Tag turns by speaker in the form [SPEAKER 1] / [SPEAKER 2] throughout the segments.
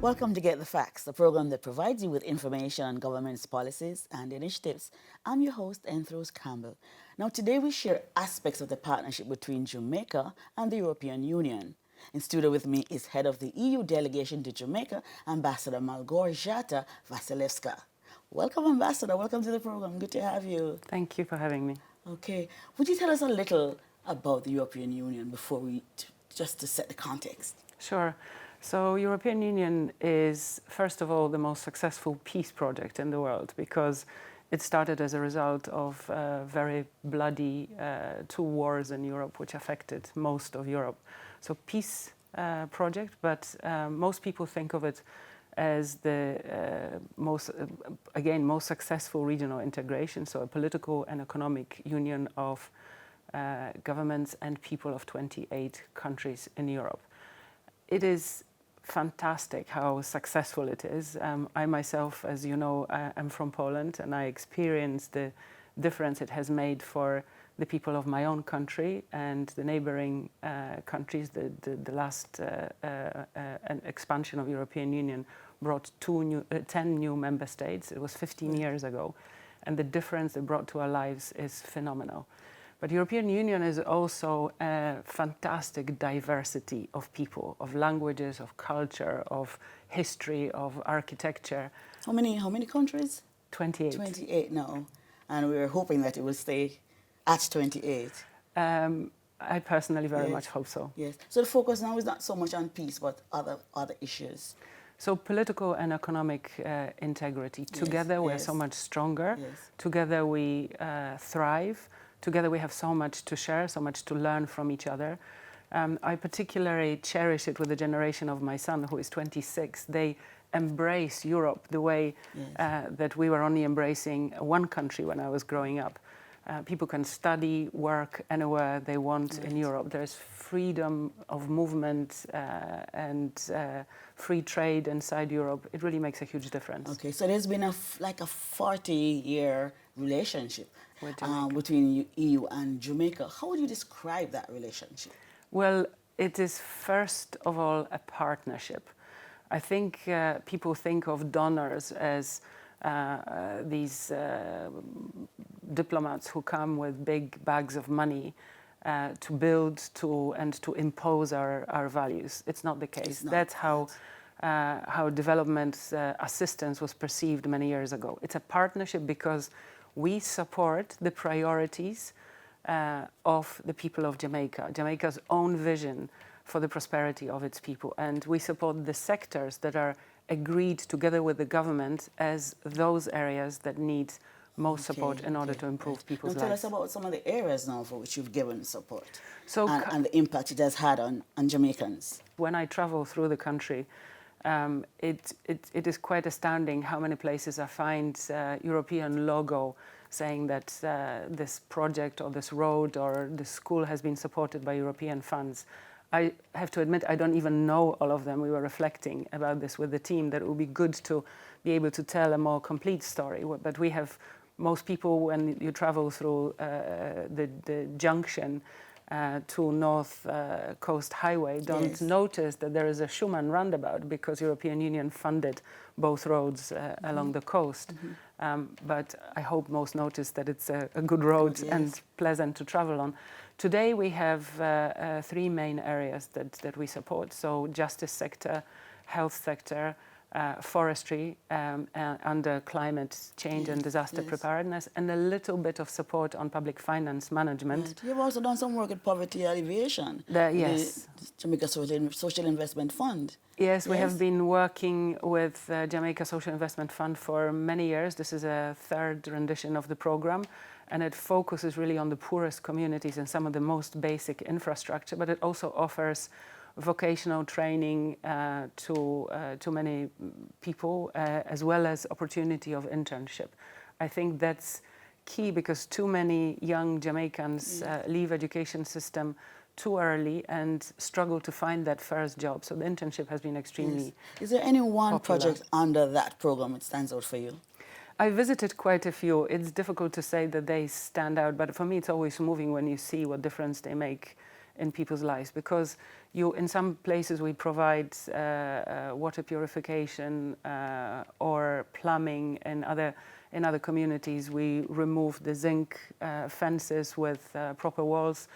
[SPEAKER 1] Welcome to Get the Facts, the program that provides you with information on government's policies and initiatives. I'm your host, Enthros Campbell. Now, today we share aspects of the partnership between Jamaica and the European Union. In studio with me is head of the EU delegation to Jamaica, Ambassador Malgorzata Vasilevska. Welcome, Ambassador. Welcome to the program. Good to have you.
[SPEAKER 2] Thank you for having me.
[SPEAKER 1] Okay. Would you tell us a little about the European Union before just to set the context?
[SPEAKER 2] Sure. So European Union is, first of all, the most successful peace project in the world because it started as a result of very bloody two wars in Europe which affected most of Europe. So peace project, but most people think of it as the most successful regional integration, so a political and economic union of governments and people of 28 countries in Europe. It is fantastic how successful it is. I myself, as you know, am from Poland, and I experienced the difference it has made for the people of my own country and the neighboring countries. The last expansion of European Union brought 10 new member states. It was 15 years ago, and the difference it brought to our lives is phenomenal. But European Union is also a fantastic diversity of people, of languages, of culture, of history, of architecture.
[SPEAKER 1] How many countries?
[SPEAKER 2] 28.
[SPEAKER 1] 28 now. And we're hoping that it will stay at 28.
[SPEAKER 2] I personally very
[SPEAKER 1] Yes.
[SPEAKER 2] much hope so.
[SPEAKER 1] Yes. So the focus now is not so much on peace, but other issues.
[SPEAKER 2] So political and economic integrity. Together we're so much stronger.
[SPEAKER 1] Yes.
[SPEAKER 2] Together we thrive. Together we have so much to share, so much to learn from each other. I particularly cherish it with the generation of my son, who is 26. They embrace Europe the way that we were only embracing one country when I was growing up. People can study, work anywhere they want in Europe. There's freedom of movement and free trade inside Europe. It really makes a huge difference.
[SPEAKER 1] Okay, so there's been a 40-year relationship between EU and Jamaica. How would you describe that relationship?
[SPEAKER 2] Well, it is first of all a partnership. I think people think of donors as these diplomats who come with big bags of money to build and to impose our values. It's not the case. That's how development assistance was perceived many years ago. It's a partnership because we support the priorities of the people of Jamaica, Jamaica's own vision for the prosperity of its people. And we support the sectors that are agreed together with the government as those areas that need most support in order to improve people's lives.
[SPEAKER 1] Tell us about some of the areas now for which you've given support and the impact it has had on Jamaicans.
[SPEAKER 2] When I travel through the country, it is quite astounding how many places I find European logo saying that this project or this road or this school has been supported by European funds. I have to admit I don't even know all of them. We were reflecting about this with the team that it would be good to be able to tell a more complete story. But we have most people, when you travel through the junction to North Coast Highway, don't notice that there is a Schumann roundabout because European Union funded both roads along the coast. But I hope most notice that it's a good road and pleasant to travel on. Today we have three main areas that we support. So justice sector, health sector, forestry under climate change and disaster preparedness, and a little bit of support on public finance management.
[SPEAKER 1] Right. You've also done some work with poverty alleviation.
[SPEAKER 2] Yes.
[SPEAKER 1] The Jamaica Social Investment Fund.
[SPEAKER 2] Yes, we have been working with Jamaica Social Investment Fund for many years. This is a third rendition of the program, and it focuses really on the poorest communities and some of the most basic infrastructure, but it also offers vocational training to many people, as well as opportunity of internship. I think that's key because too many young Jamaicans leave education system too early and struggle to find that first job. So the internship has been extremely
[SPEAKER 1] Is there any one
[SPEAKER 2] popular.
[SPEAKER 1] project under that program that stands out for you?
[SPEAKER 2] I visited quite a few. It's difficult to say that they stand out, but for me it's always moving when you see what difference they make in people's lives, because in some places we provide water purification or plumbing. In other communities we remove the zinc fences with proper walls.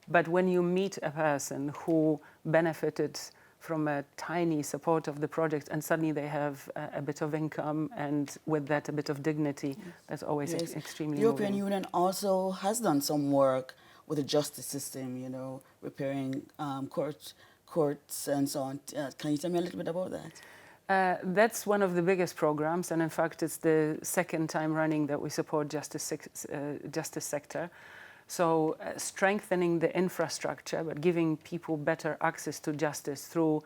[SPEAKER 2] But when you meet a person who benefited from a tiny support of the project and suddenly they have a bit of income and with that a bit of dignity, that's always extremely
[SPEAKER 1] The European
[SPEAKER 2] moving.
[SPEAKER 1] Union also has done some work with the justice system, repairing courts and so on. Can you tell me a little bit about that?
[SPEAKER 2] That's one of the biggest programs, and in fact it's the second time running that we support justice sector. So strengthening the infrastructure, but giving people better access to justice through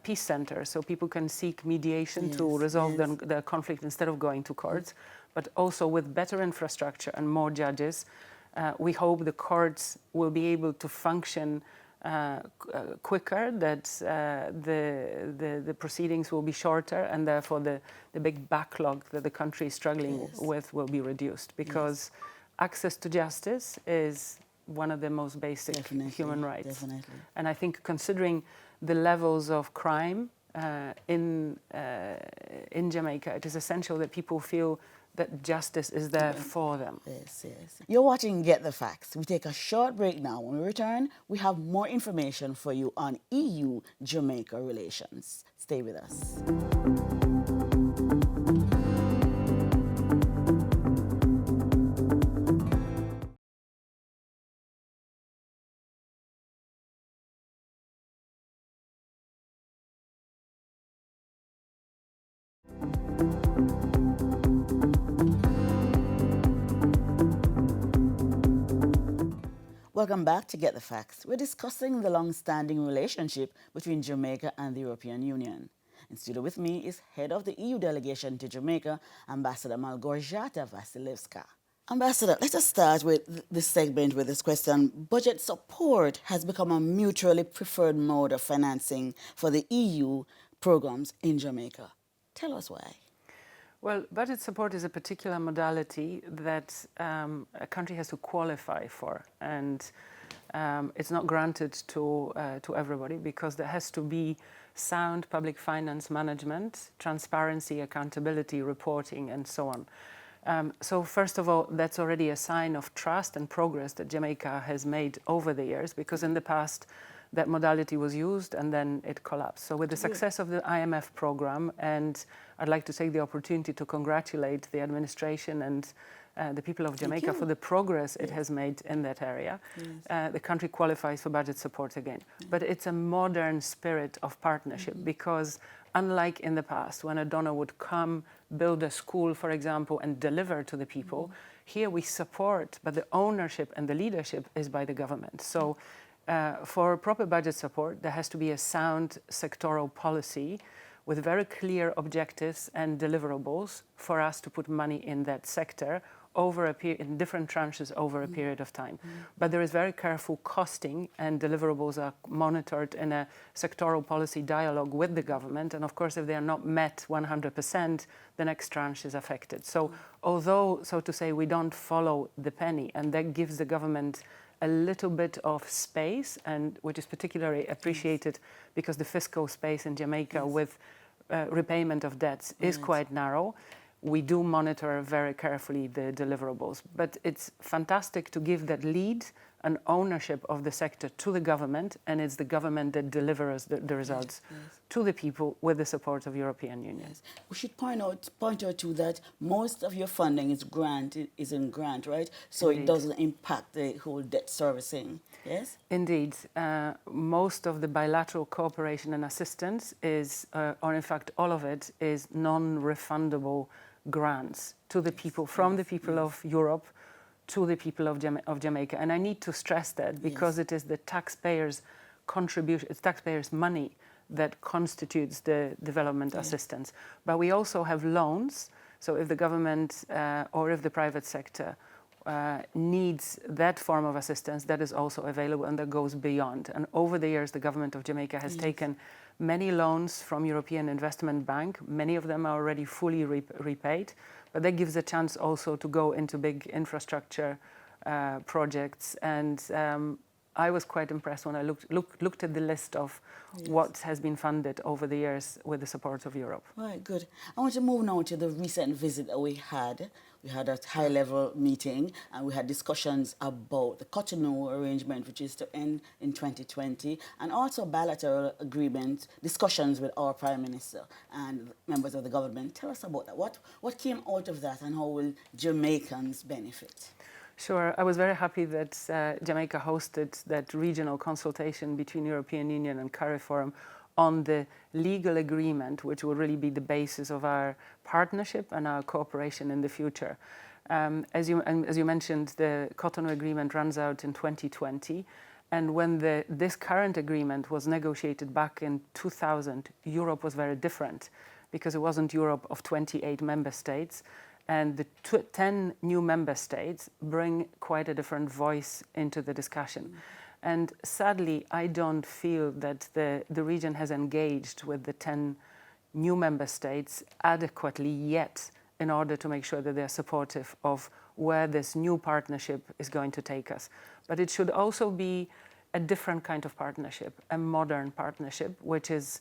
[SPEAKER 2] peace centers, so people can seek mediation to resolve their conflict instead of going to courts. But also with better infrastructure and more judges, we hope the courts will be able to function quicker, that the proceedings will be shorter, and therefore the big backlog that the country is struggling with will be reduced, because access to justice is one of the most basic human rights.
[SPEAKER 1] Definitely.
[SPEAKER 2] And I think considering the levels of crime in Jamaica, it is essential that people feel that justice is there for them.
[SPEAKER 1] Yes. You're watching Get the Facts. We take a short break now. When we return, we have more information for you on EU-Jamaica relations. Stay with us. Welcome back to Get the Facts. We're discussing the long-standing relationship between Jamaica and the European Union. In studio with me is head of the EU delegation to Jamaica, Ambassador Malgorzata Vasilevska. Ambassador, let us start with this segment with this question. Budget support has become a mutually preferred mode of financing for the EU programs in Jamaica. Tell us why.
[SPEAKER 2] Well, budget support is a particular modality that a country has to qualify for, and it's not granted to everybody, because there has to be sound public finance management, transparency, accountability, reporting, and so on. So first of all, that's already a sign of trust and progress that Jamaica has made over the years, because in the past that modality was used and then it collapsed. So with the success of the IMF program, and I'd like to take the opportunity to congratulate the administration and the people of Jamaica for the progress it has made in that area. The country qualifies for budget support again. But it's a modern spirit of partnership, because unlike in the past, when a donor would come, build a school, for example, and deliver to the people, here we support, but the ownership and the leadership is by the government. So for proper budget support, there has to be a sound sectoral policy with very clear objectives and deliverables for us to put money in that sector over in different tranches over a period of time. But there is very careful costing, and deliverables are monitored in a sectoral policy dialogue with the government. And of course, if they are not met 100%, the next tranche is affected. So although, so to say, we don't follow the penny, and that gives the government a little bit of space, and which is particularly appreciated because the fiscal space in Jamaica with repayment of debts is quite narrow. We do monitor very carefully the deliverables, but it's fantastic to give that lead and ownership of the sector to the government, and it's the government that delivers the results to the people with the support of European Union.
[SPEAKER 1] We should point out too that most of your funding is in grant, right? So
[SPEAKER 2] Indeed.
[SPEAKER 1] It doesn't impact the whole debt servicing. Yes.
[SPEAKER 2] Indeed, most of the bilateral cooperation and assistance is, or in fact all of it, is non-refundable grants to the people, from the people of Europe to the people of Jamaica. And I need to stress that, because it is the taxpayers' contribution, it's taxpayers' money that constitutes the development assistance. But we also have loans, so if the government or if the private sector needs that form of assistance, that is also available, and that goes beyond. And over the years, the government of Jamaica has taken many loans from European Investment Bank. Many of them are already fully repaid, but that gives a chance also to go into big infrastructure projects. And I was quite impressed when I looked at the list of what has been funded over the years with the support of Europe.
[SPEAKER 1] Right, good. I want to move now to the recent visit that we had. We had a high-level meeting and we had discussions about the Cotonou arrangement, which is to end in 2020, and also bilateral agreement discussions with our Prime Minister and members of the government. Tell us about that. What came out of that and how will Jamaicans benefit?
[SPEAKER 2] Sure. I was very happy that Jamaica hosted that regional consultation between European Union and CARIFORUM on the legal agreement, which will really be the basis of our partnership and our cooperation in the future. As you mentioned, the Cotonou Agreement runs out in 2020. And when this current agreement was negotiated back in 2000, Europe was very different because it wasn't Europe of 28 member states. And the 10 new member states bring quite a different voice into the discussion. And sadly, I don't feel that the region has engaged with the 10 new member states adequately yet in order to make sure that they're supportive of where this new partnership is going to take us. But it should also be a different kind of partnership, a modern partnership, which is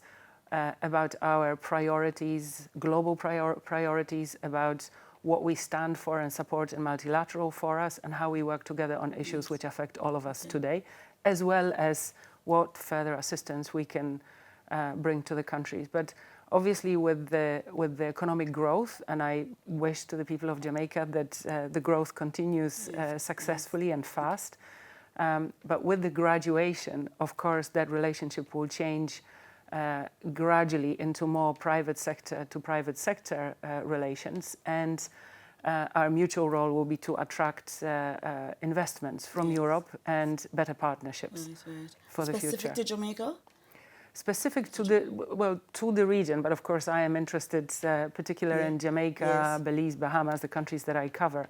[SPEAKER 2] about our priorities, global priorities, about what we stand for and support in multilateral fora and how we work together on issues which affect all of us today, as well as what further assistance we can bring to the countries. But obviously with the economic growth, and I wish to the people of Jamaica that the growth continues successfully and fast, but with the graduation, of course, that relationship will change gradually into more private sector to private sector relations, and our mutual role will be to attract investments from Europe and better partnerships for the future.
[SPEAKER 1] Specific to Jamaica?
[SPEAKER 2] Specific to the region, but of course I am interested particularly in Jamaica, Belize, Bahamas, the countries that I cover.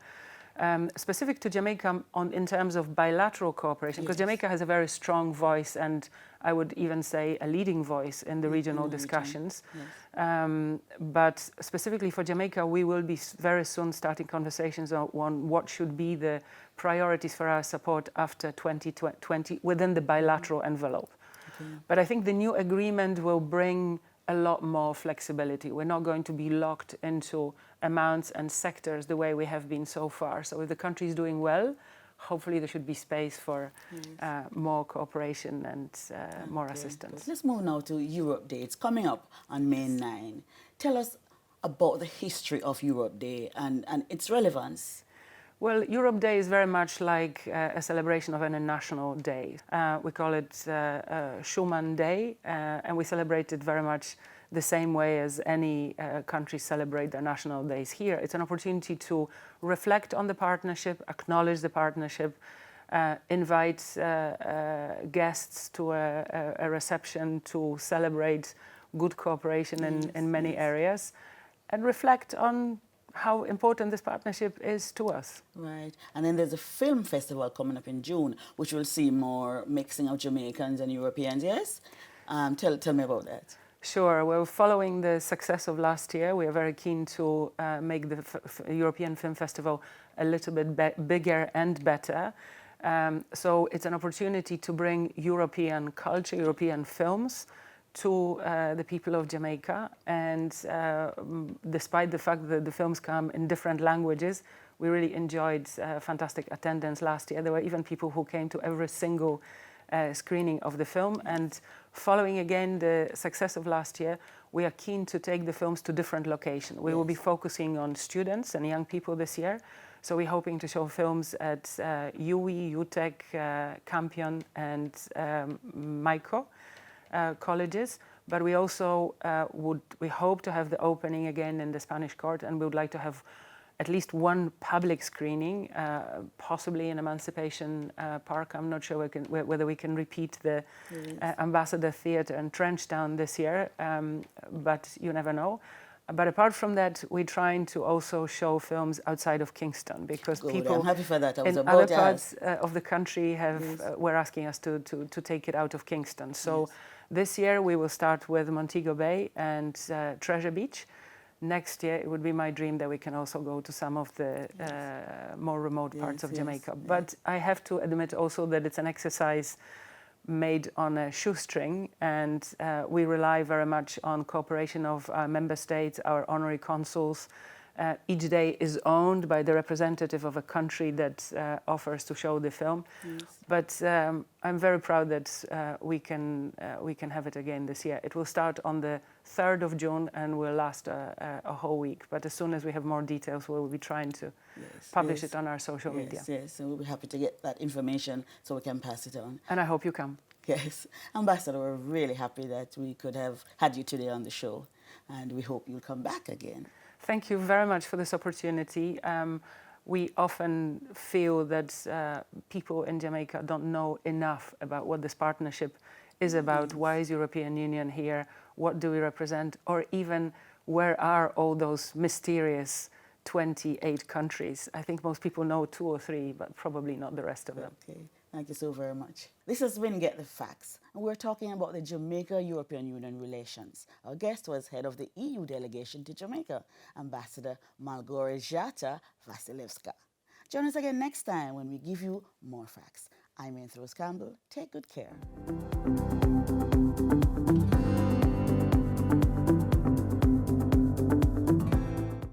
[SPEAKER 2] Specific to Jamaica in terms of bilateral cooperation, because Jamaica has a very strong voice and I would even say a leading voice in the regional discussions. But specifically for Jamaica, we will be very soon starting conversations on what should be the priorities for our support after 2020 within the bilateral envelope. But I think the new agreement will bring a lot more flexibility. We're not going to be locked into amounts and sectors the way we have been so far. So if the country is doing well, hopefully there should be space for more cooperation and more assistance.
[SPEAKER 1] Good. Let's move now to Europe Day. It's coming up on May 9. Tell us about the history of Europe Day and its relevance.
[SPEAKER 2] Well, Europe Day is very much like a celebration of a national day. We call it Schumann Day, and we celebrate it very much the same way as any countries celebrate their national days here. It's an opportunity to reflect on the partnership, acknowledge the partnership, invite guests to a reception to celebrate good cooperation in many areas, and reflect on how important this partnership is to us.
[SPEAKER 1] Right. And then there's a film festival coming up in June, which will see more mixing of Jamaicans and Europeans, yes? Tell me about that.
[SPEAKER 2] Sure. Well, following the success of last year, we are very keen to make the European Film Festival a little bit bigger and better. So it's an opportunity to bring European culture, European films to the people of Jamaica, and despite the fact that the films come in different languages, we really enjoyed fantastic attendance last year. There were even people who came to every single screening of the film, and following again the success of last year, we are keen to take the films to different locations. We will be focusing on students and young people this year, so we're hoping to show films at UWI, UTEC, Campion and MICO colleges, but we also we hope to have the opening again in the Spanish Court, and we would like to have at least one public screening, possibly in Emancipation Park. I'm not sure whether we can repeat the Ambassador Theatre in Trenchtown this year, but you never know. But apart from that, we're trying to also show films outside of Kingston, because people
[SPEAKER 1] I'm happy for that.
[SPEAKER 2] in other parts of the country were asking us to take it out of Kingston. So this year we will start with Montego Bay and Treasure Beach. next year, it would be my dream that we can also go to some of the more remote parts of Jamaica. But I have to admit also that it's an exercise made on a shoestring, and we rely very much on cooperation of our member states, our honorary consuls. Each day is owned by the representative of a country that offers to show the film. Yes. But I'm very proud that we can have it again this year. It will start on the 3rd of June and will last a whole week. But as soon as we have more details, we'll be trying to publish it on our social media.
[SPEAKER 1] Yes, and we'll be happy to get that information so we can pass it on.
[SPEAKER 2] And I hope you come.
[SPEAKER 1] Yes. Ambassador, we're really happy that we could have had you today on the show, and we hope you'll come back again.
[SPEAKER 2] Thank you very much for this opportunity. We often feel that people in Jamaica don't know enough about what this partnership is about. Why is European Union here? What do we represent? Or even where are all those mysterious 28 countries? I think most people know 2 or 3, but probably not the rest of them.
[SPEAKER 1] Okay. Thank you so very much. This has been Get the Facts, and we're talking about the Jamaica-European Union relations. Our guest was head of the EU delegation to Jamaica, Ambassador Malgorzata Vasilevska. Join us again next time when we give you more facts. I'm Rose Campbell. Take good care.